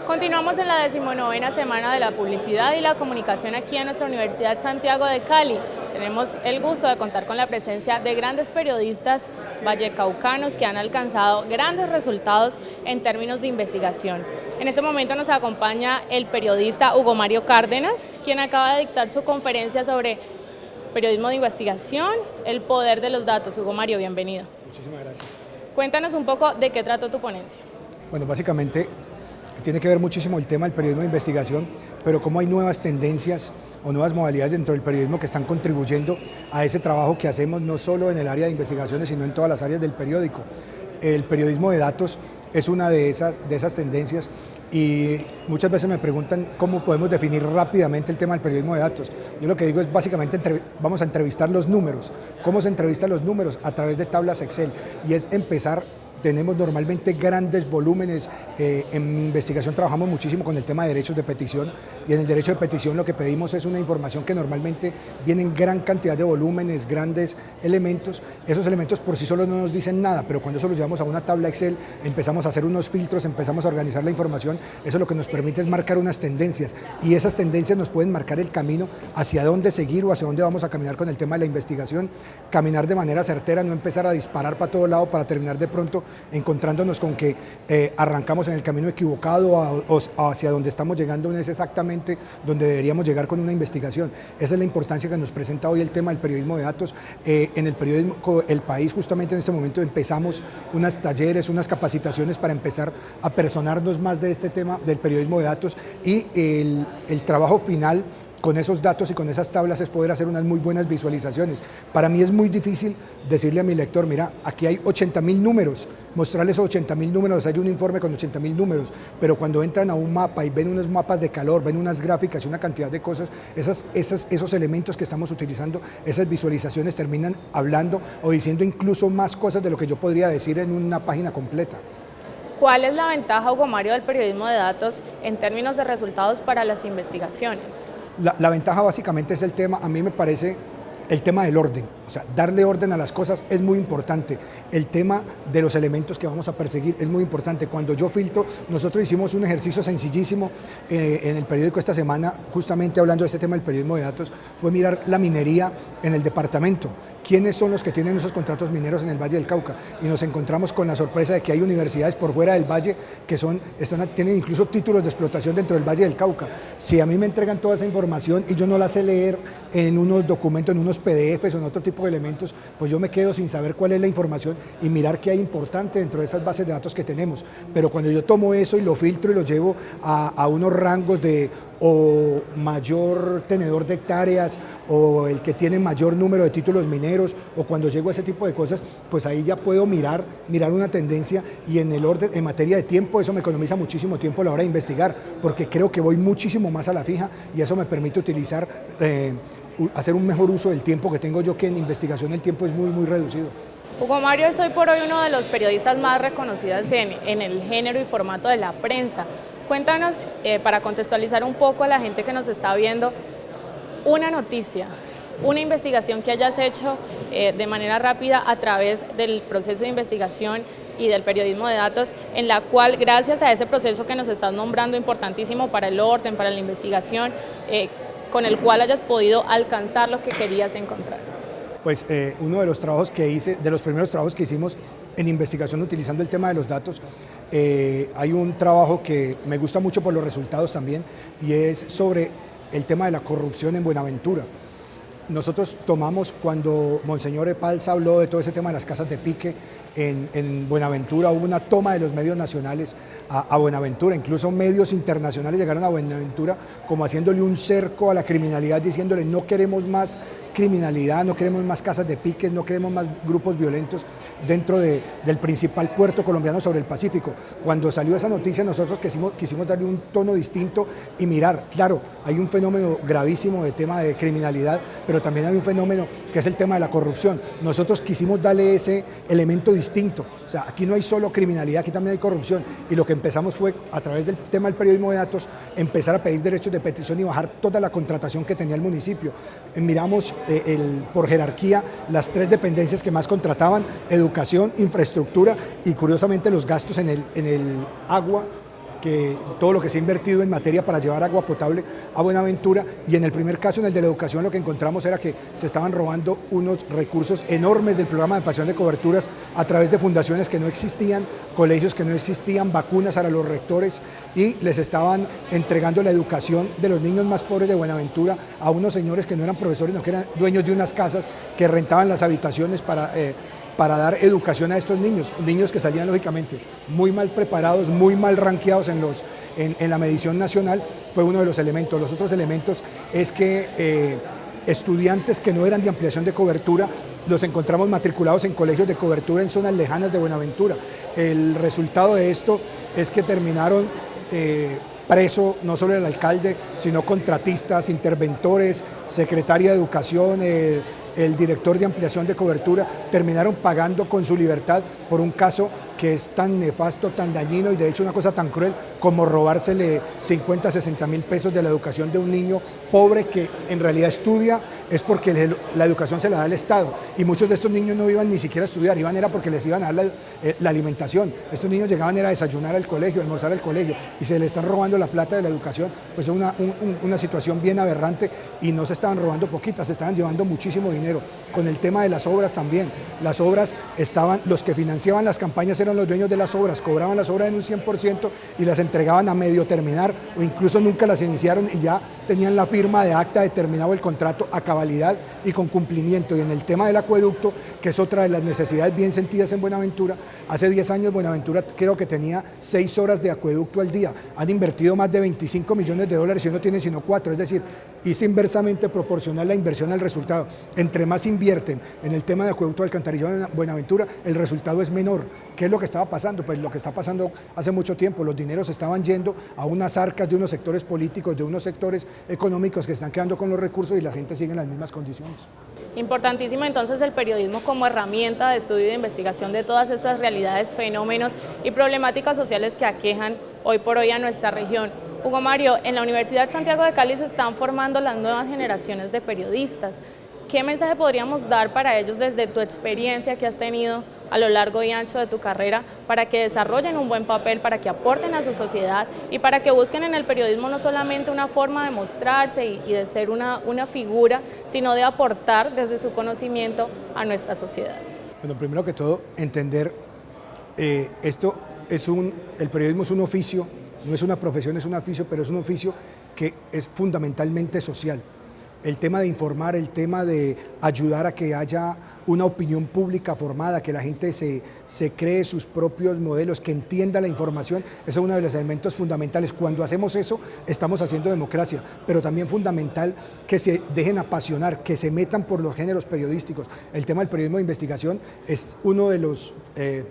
Continuamos en la 19ª Semana de la Publicidad y la Comunicación aquí en nuestra Universidad Santiago de Cali. Tenemos el gusto de contar con la presencia de grandes periodistas vallecaucanos que han alcanzado grandes resultados en términos de investigación. En este momento nos acompaña el periodista Hugo Mario Cárdenas, quien acaba de dictar su conferencia sobre periodismo de investigación, el poder de los datos. Hugo Mario, bienvenido. Muchísimas gracias. Cuéntanos un poco de qué trató tu ponencia. Bueno, básicamente tiene que ver muchísimo el tema del periodismo de investigación, pero cómo hay nuevas tendencias o nuevas modalidades dentro del periodismo que están contribuyendo a ese trabajo que hacemos no solo en el área de investigaciones, sino en todas las áreas del periódico. El periodismo de datos es una de esas tendencias y muchas veces me preguntan cómo podemos definir rápidamente el tema del periodismo de datos. Yo lo que digo es básicamente vamos a entrevistar los números. ¿Cómo se entrevistan los números? A través de tablas Excel, y es empezar. Tenemos normalmente grandes volúmenes, en mi investigación trabajamos muchísimo con el tema de derechos de petición, y en el derecho de petición lo que pedimos es una información que normalmente viene en gran cantidad de volúmenes, grandes elementos. Esos elementos por sí solos no nos dicen nada, pero cuando eso lo llevamos a una tabla Excel, empezamos a hacer unos filtros, empezamos a organizar la información. Eso lo que nos permite es marcar unas tendencias, y esas tendencias nos pueden marcar el camino hacia dónde seguir o hacia dónde vamos a caminar con el tema de la investigación. Caminar de manera certera, no empezar a disparar para todo lado para terminar de pronto encontrándonos con que arrancamos en el camino equivocado o hacia donde estamos llegando no es exactamente donde deberíamos llegar con una investigación. Esa es la importancia que nos presenta hoy el tema del periodismo de datos. En el periódico El País, justamente en este momento empezamos unos talleres, unas capacitaciones para empezar a personarnos más de este tema del periodismo de datos, y el trabajo final con esos datos y con esas tablas es poder hacer unas muy buenas visualizaciones. Para mí es muy difícil decirle a mi lector, mira, aquí hay 80.000 números, mostrarles esos 80.000 números, hay un informe con 80.000 números, pero cuando entran a un mapa y ven unos mapas de calor, ven unas gráficas y una cantidad de cosas, esos elementos que estamos utilizando, esas visualizaciones terminan hablando o diciendo incluso más cosas de lo que yo podría decir en una página completa. ¿Cuál es la ventaja, Hugo Mario, del periodismo de datos en términos de resultados para las investigaciones? La ventaja básicamente es el tema, a mí me parece, el tema del orden, o sea, darle orden a las cosas es muy importante. El tema de los elementos que vamos a perseguir es muy importante. Cuando yo filtro, nosotros hicimos un ejercicio sencillísimo en el periódico esta semana, justamente hablando de este tema del periodismo de datos, fue mirar la minería en el departamento. ¿Quiénes son los que tienen esos contratos mineros en el Valle del Cauca? Y nos encontramos con la sorpresa de que hay universidades por fuera del valle que tienen incluso títulos de explotación dentro del Valle del Cauca. Si a mí me entregan toda esa información y yo no la sé leer en unos documentos, en unos PDFs o en otro tipo de elementos, pues yo me quedo sin saber cuál es la información y mirar qué hay importante dentro de esas bases de datos que tenemos. Pero cuando yo tomo eso y lo filtro y lo llevo a unos rangos de o mayor tenedor de hectáreas o el que tiene mayor número de títulos mineros, o cuando llego a ese tipo de cosas, pues ahí ya puedo mirar una tendencia, y en el orden, en materia de tiempo, eso me economiza muchísimo tiempo a la hora de investigar, porque creo que voy muchísimo más a la fija y eso me permite utilizar, hacer un mejor uso del tiempo que tengo yo, que en investigación el tiempo es muy, muy reducido. Hugo Mario es hoy por hoy uno de los periodistas más reconocidos en el género y formato de la prensa. Cuéntanos, para contextualizar un poco a la gente que nos está viendo, una noticia, una investigación que hayas hecho de manera rápida a través del proceso de investigación y del periodismo de datos, en la cual, gracias a ese proceso que nos estás nombrando importantísimo para el orden, para la investigación, con el cual hayas podido alcanzar lo que querías encontrar. Pues uno de los trabajos que hice, de los primeros trabajos que hicimos en investigación utilizando el tema de los datos, hay un trabajo que me gusta mucho por los resultados también, y es sobre el tema de la corrupción en Buenaventura. Nosotros tomamos, cuando Monseñor Epalza habló de todo ese tema de las casas de pique en Buenaventura, hubo una toma de los medios nacionales a Buenaventura, incluso medios internacionales llegaron a Buenaventura como haciéndole un cerco a la criminalidad, diciéndole no queremos más criminalidad, no queremos más casas de piques, no queremos más grupos violentos dentro del principal puerto colombiano sobre el Pacífico. Cuando salió esa noticia, nosotros quisimos darle un tono distinto y mirar, claro, hay un fenómeno gravísimo de tema de criminalidad, pero también hay un fenómeno que es el tema de la corrupción. Nosotros quisimos darle ese elemento distinto distinto. O sea, aquí no hay solo criminalidad, aquí también hay corrupción. Y lo que empezamos fue, a través del tema del periodismo de datos, empezar a pedir derechos de petición y bajar toda la contratación que tenía el municipio. Miramos por jerarquía las 3 dependencias que más contrataban: educación, infraestructura y, curiosamente, los gastos en el agua, que todo lo que se ha invertido en materia para llevar agua potable a Buenaventura. Y en el primer caso, en el de la educación, lo que encontramos era que se estaban robando unos recursos enormes del programa de ampliación de coberturas a través de fundaciones que no existían, colegios que no existían, vacunas para los rectores, y les estaban entregando la educación de los niños más pobres de Buenaventura a unos señores que no eran profesores, sino que eran dueños de unas casas que rentaban las habitaciones para dar educación a estos niños que salían lógicamente muy mal preparados, muy mal rankeados en la medición nacional. Fue uno de los elementos. Los otros elementos es que estudiantes que no eran de ampliación de cobertura los encontramos matriculados en colegios de cobertura en zonas lejanas de Buenaventura. El resultado de esto es que terminaron preso no solo el alcalde, sino contratistas, interventores, secretaria de Educación, el director de ampliación de cobertura, terminaron pagando con su libertad por un caso que es tan nefasto, tan dañino y de hecho una cosa tan cruel como robársele 50, 60 mil pesos de la educación de un niño pobre que en realidad estudia, es porque la educación se la da el Estado. Y muchos de estos niños no iban ni siquiera a estudiar, iban era porque les iban a dar la alimentación. Estos niños llegaban era a desayunar al colegio, a almorzar al colegio, y se les están robando la plata de la educación. Pues es una situación bien aberrante, y no se estaban robando poquitas, se estaban llevando muchísimo dinero. Con el tema de las obras también, las obras los que financiaban las campañas eran los dueños de las obras, cobraban las obras en un 100% y las entregaban a medio terminar, o incluso nunca las iniciaron y ya tenían la firma de acta de terminado el contrato a cabalidad y con cumplimiento. Y en el tema del acueducto, que es otra de las necesidades bien sentidas en Buenaventura, hace 10 años Buenaventura creo que tenía 6 horas de acueducto al día. Han invertido más de 25 millones de dólares y no tienen sino 4, es decir, es inversamente proporcional la inversión al resultado. Entre más invierten en el tema de acueducto de alcantarillado en Buenaventura, el resultado es menor. ¿Qué es lo que estaba pasando? Pues lo que está pasando hace mucho tiempo, los dineros estaban yendo a unas arcas de unos sectores políticos, de unos sectores económicos que están quedando con los recursos, y la gente sigue en las mismas condiciones. Importantísimo entonces el periodismo como herramienta de estudio y de investigación de todas estas realidades, fenómenos y problemáticas sociales que aquejan hoy por hoy a nuestra región. Hugo Mario, en la Universidad Santiago de Cali se están formando las nuevas generaciones de periodistas. ¿Qué mensaje podríamos dar para ellos desde tu experiencia que has tenido a lo largo y ancho de tu carrera para que desarrollen un buen papel, para que aporten a su sociedad y para que busquen en el periodismo no solamente una forma de mostrarse y de ser una figura, sino de aportar desde su conocimiento a nuestra sociedad? Bueno, primero que todo, entender el periodismo es un oficio, no es una profesión, es un oficio, pero es un oficio que es fundamentalmente social. El tema de informar, el tema de ayudar a que haya una opinión pública formada, que la gente se cree sus propios modelos, que entienda la información, eso es uno de los elementos fundamentales. Cuando hacemos eso, estamos haciendo democracia, pero también fundamental que se dejen apasionar, que se metan por los géneros periodísticos. El tema del periodismo de investigación es uno de los,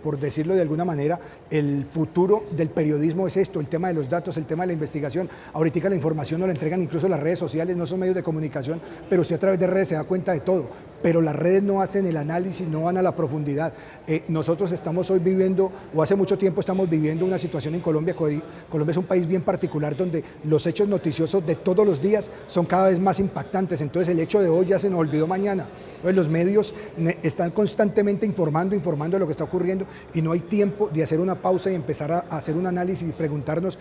por decirlo de alguna manera, el futuro del periodismo es esto, el tema de los datos, el tema de la investigación. Ahorita la información nos la entregan incluso las redes sociales, no son medios de comunicación, pero usted a través de redes se da cuenta de todo, pero las redes no hacen el análisis, no van a la profundidad. Nosotros estamos hoy viviendo, o hace mucho tiempo estamos viviendo una situación en Colombia. Colombia es un país bien particular donde los hechos noticiosos de todos los días son cada vez más impactantes, entonces el hecho de hoy ya se nos olvidó mañana. Entonces los medios están constantemente informando de lo que está ocurriendo y no hay tiempo de hacer una pausa y empezar a hacer un análisis y preguntarnos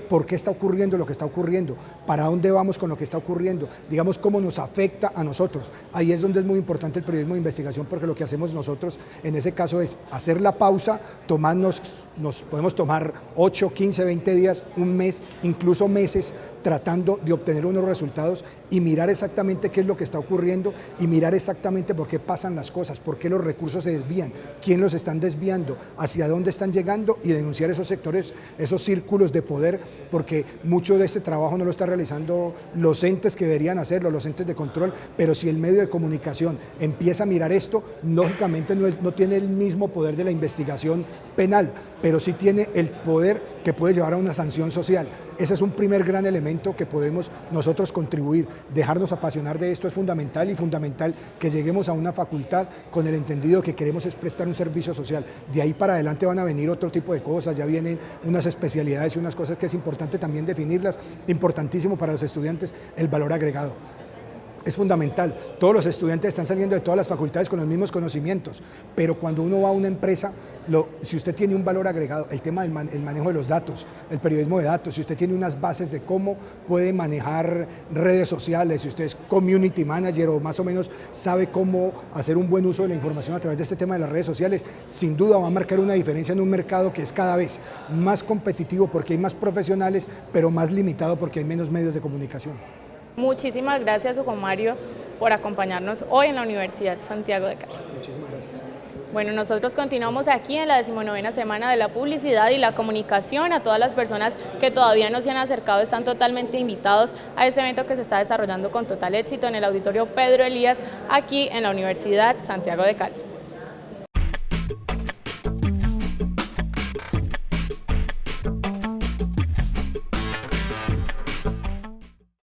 por qué está ocurriendo lo que está ocurriendo, para dónde vamos con lo que está ocurriendo, digamos cómo nos afecta a nosotros. Ahí es donde es muy importante el periodismo de investigación, porque lo que hacemos nosotros en ese caso es hacer la pausa, nos podemos tomar 8, 15, 20 días, un mes, incluso meses, tratando de obtener unos resultados y mirar exactamente qué es lo que está ocurriendo y mirar exactamente por qué pasan las cosas, por qué los recursos se desvían, quién los están desviando, hacia dónde están llegando, y denunciar esos sectores, esos círculos de poder, porque mucho de ese trabajo no lo están realizando los entes que deberían hacerlo, los entes de control, pero si el medio de comunicación investigación empieza a mirar esto, lógicamente no tiene el mismo poder de la investigación penal, pero sí tiene el poder que puede llevar a una sanción social. Ese es un primer gran elemento que podemos nosotros contribuir. Dejarnos apasionar de esto es fundamental, y fundamental que lleguemos a una facultad con el entendido que queremos es prestar un servicio social. De ahí para adelante van a venir otro tipo de cosas, ya vienen unas especialidades y unas cosas que es importante también definirlas. Importantísimo para los estudiantes el valor agregado. Es fundamental, todos los estudiantes están saliendo de todas las facultades con los mismos conocimientos, pero cuando uno va a una empresa, si usted tiene un valor agregado, el tema del manejo de los datos, el periodismo de datos, si usted tiene unas bases de cómo puede manejar redes sociales, si usted es community manager o más o menos sabe cómo hacer un buen uso de la información a través de este tema de las redes sociales, sin duda va a marcar una diferencia en un mercado que es cada vez más competitivo porque hay más profesionales, pero más limitado porque hay menos medios de comunicación. Muchísimas gracias, Hugo Mario, por acompañarnos hoy en la Universidad Santiago de Cali. Muchísimas gracias. Bueno, nosotros continuamos aquí en la 19ª Semana de la Publicidad y la Comunicación. A todas las personas que todavía no se han acercado están totalmente invitados a este evento que se está desarrollando con total éxito en el Auditorio Pedro Elías, aquí en la Universidad Santiago de Cali.